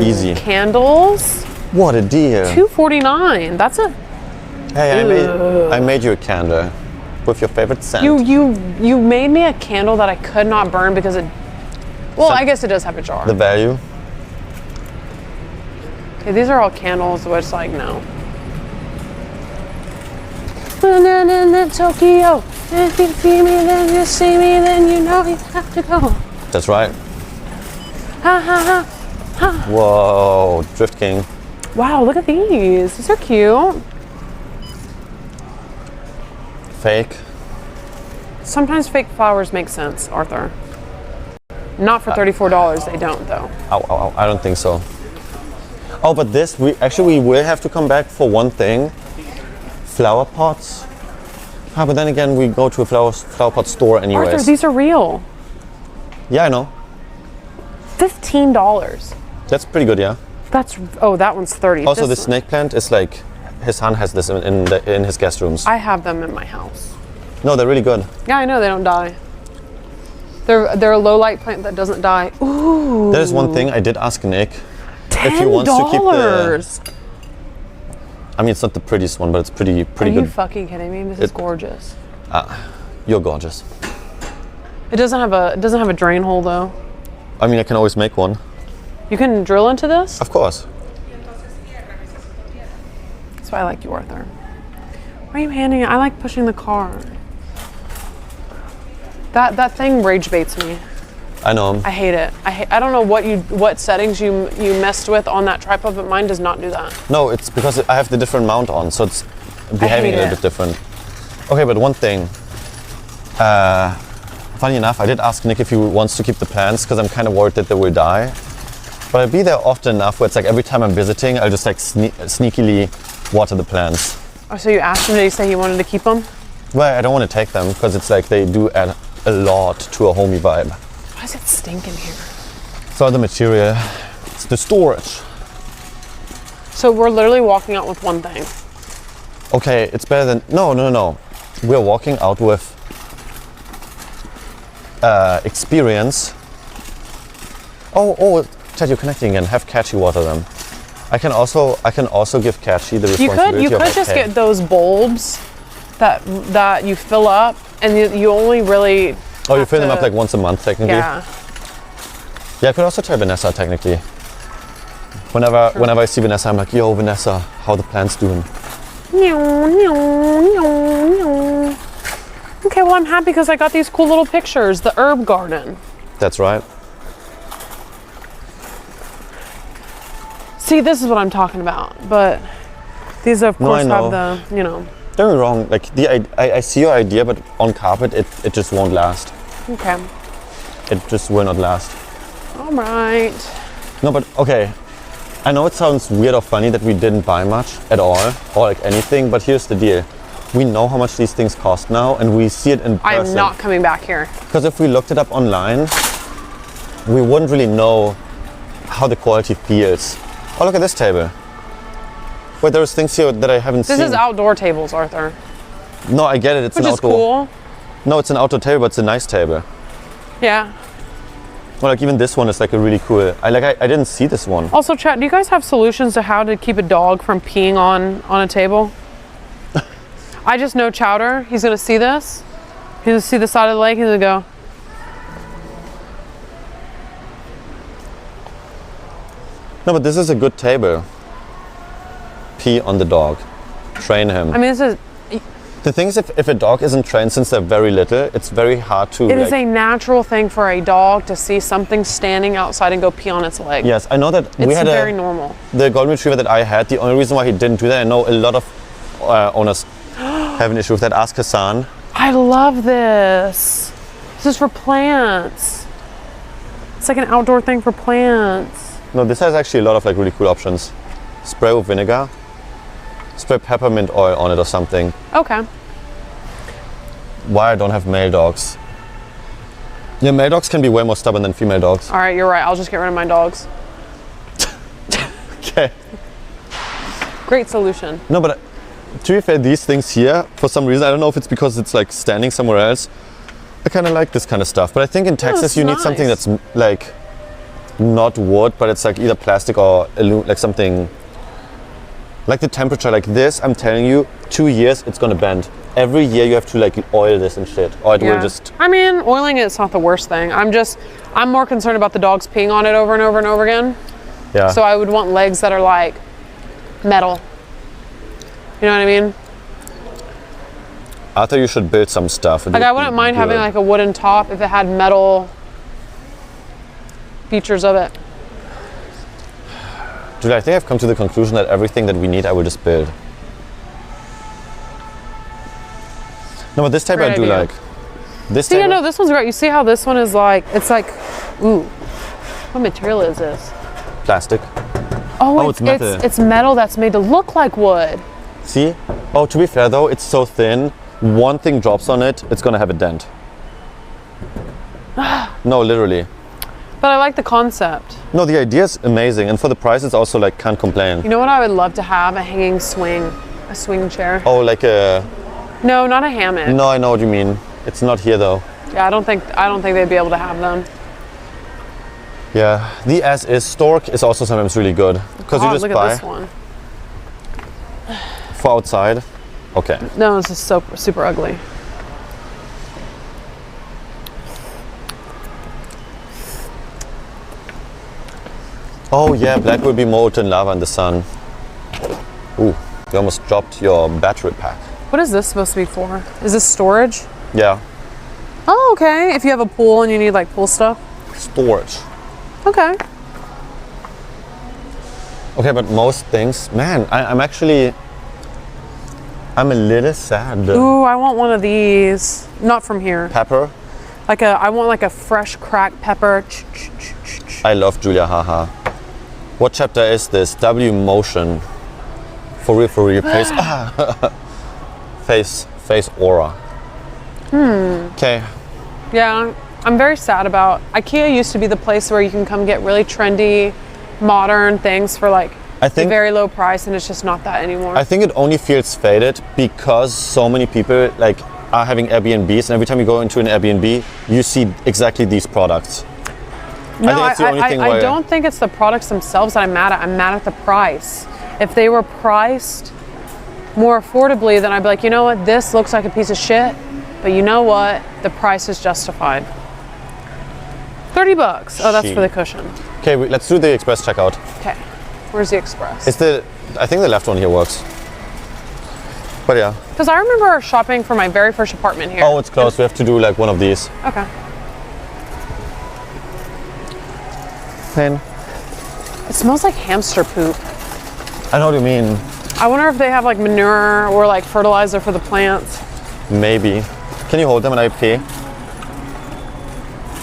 Easy. Candles. What a deal. $2.49. That's a... Hey, I made you a candle with your favorite scent. You made me a candle that I could not burn because it... Well, I guess it does have a jar. The value? Okay, these are all candles, which like, no. Tokyo. If you see me, then you see me, then you know you have to go. That's right. Ha ha ha ha. Whoa, Drift King. Wow, look at these. These are cute. Fake. Sometimes fake flowers make sense, Arthur. Not for $34, they don't though. Ow, ow, ow, I don't think so. Oh, but this, we will have to come back for one thing. Flower pots. Ah, but then again, we go to a flower pot store anyways. Arthur, these are real. Yeah, I know. $15. That's pretty good, yeah. That one's 30. Also, the snake plant is like, his son has this in his guest rooms. I have them in my house. No, they're really good. Yeah, I know, they don't die. They're a low light plant that doesn't die. Ooh. There is one thing I did ask Nick. $10. If he wants to keep the... I mean, it's not the prettiest one, but it's pretty good. Are you fucking kidding me? This is gorgeous. You're gorgeous. It doesn't have a drain hole though. I mean, I can always make one. You can drill into this? Of course. That's why I like you, Arthur. Why are you handing it? I like pushing the car. That thing rage baits me. I know. I hate it. I don't know what settings you messed with on that tripod, but mine does not do that. No, it's because I have the different mount on, so it's behaving a little bit different. Okay, but one thing. Funny enough, I did ask Nick if he wants to keep the plants because I'm kind of worried that they will die. But I'll be there often enough where it's like every time I'm visiting, I'll just like sneakily water the plants. Oh, so you asked him, did he say he wanted to keep them? Well, I don't want to take them because it's like they do add a lot to a homey vibe. Why does it stink in here? It's all the material. It's the storage. So we're literally walking out with one thing. Okay, it's better than... No. We're walking out with experience. Oh, Ted, you're connecting again. Have Catchy water them. I can also give Catchy the responsibility You could just get those bulbs that you fill up, and you only really... Oh, you fill them up like once a month, technically? Yeah. Yeah, I could also try Vanessa, technically. Whenever I see Vanessa, I'm like, yo, Vanessa, how the plants doing? Okay, well, I'm happy because I got these cool little pictures, the herb garden. That's right. See, this is what I'm talking about, but these, of course, have the, Don't get me wrong, like, I see your idea, but on carpet, it just won't last. Okay. It just will not last. All right. No, but okay. I know it sounds weird or funny that we didn't buy much at all, or like anything, but here's the deal. We know how much these things cost now, and we see it in person. I'm not coming back here. Because if we looked it up online, we wouldn't really know how the quality feels. Oh, look at this table. Wait, there's things here that I haven't seen. This is outdoor tables, Arthur. No, I get it. It's an outdoor. Which is cool. No, it's an outdoor table, but it's a nice table. Yeah. Well, like even this one is like a really cool. I didn't see this one. Also, chat, do you guys have solutions to how to keep a dog from peeing on a table? I just know Chowder. He's gonna see this. He's gonna see the side of the lake. He's gonna go. No, but this is a good table. Pee on the dog. Train him. I mean, this is... The thing is, if a dog isn't trained since they're very little, it's very hard to... It is a natural thing for a dog to see something standing outside and go pee on its leg. Yes, I know that we had very normal. The golden retriever that I had, the only reason why he didn't do that, I know a lot of owners have an issue with that. Ask Hassan. I love this. This is for plants. It's like an outdoor thing for plants. No, this has actually a lot of like really cool options. Spray with vinegar. Spray peppermint oil on it or something. Okay. Why I don't have male dogs. Yeah, male dogs can be way more stubborn than female dogs. All right, you're right. I'll just get rid of my dogs. Okay. Great solution. No, but to be fair, these things here, for some reason, I don't know if it's because it's like standing somewhere else, I kind of like this kind of stuff. But I think in Texas you need something that's like not wood, but it's like either plastic or like something. Like the temperature, like this, I'm telling you, 2 years it's gonna bend. Every year you have to like oil this and shit, or it will just. I mean, oiling it's not the worst thing. I'm more concerned about the dogs peeing on it over and over and over again. Yeah. So I would want legs that are like metal. You know what I mean? Arthur, you should build some stuff. Like I wouldn't mind having like a wooden top if it had metal features of it. Julia, I think I've come to the conclusion that everything that we need, I will just build. No, but this type Great I do idea. like. This See, type. yeah, no, this one's great. You see how this one is like, it's like, ooh, what material is this? Plastic. Oh, it's metal. It's metal that's made to look like wood. See? Oh, to be fair though, it's so thin. One thing drops on it, it's gonna have a dent. No, literally. But I like the concept. No, the idea is amazing, and for the price, it's also like can't complain. You know what I would love to have? A hanging swing, a swing chair. Oh, like a. No, not a hammock. No, I know what you mean. It's not here though. Yeah, I don't think they'd be able to have them. Yeah, the as-is stork is also sometimes really good because you just look buy at this one. for outside. Okay. No, this is so super ugly. Oh yeah, black will be molten lava in the sun. Ooh, you almost dropped your battery pack. What is this supposed to be for? Is this storage? Yeah, Oh, okay. If you have a pool and you need like pool stuff. storage. Okay. Okay, but most things, man, I'm a little sad. Ooh, I want one of these. Not from here. Pepper. I want like a fresh cracked pepper. I love Julia, haha. What chapter is this? W motion. For real, face aura. Okay. Yeah, I'm very sad about. IKEA used to be the place where you can come get really trendy, modern things for like I think a very low price, and it's just not that anymore. I think it only feels faded because so many people like are having Airbnbs, and every time you go into an Airbnb, you see exactly these products. No, I think it's the only thing I where don't think it's the products themselves that I'm mad at. I'm mad at the price. If they were priced more affordably, then I'd be like, you know what, this looks like a piece of shit, but you know what, the price is justified. $30. Oh, that's for the cushion. Okay, let's do the express checkout. Okay, where's the express? I think the left one here works. But yeah. Because I remember shopping for my very first apartment here. Oh, it's closed. We have to do like one of these. Okay. Pen. It smells like hamster poop. I know what you mean. I wonder if they have like manure or like fertilizer for the plants. Maybe. Can you hold them and I pay?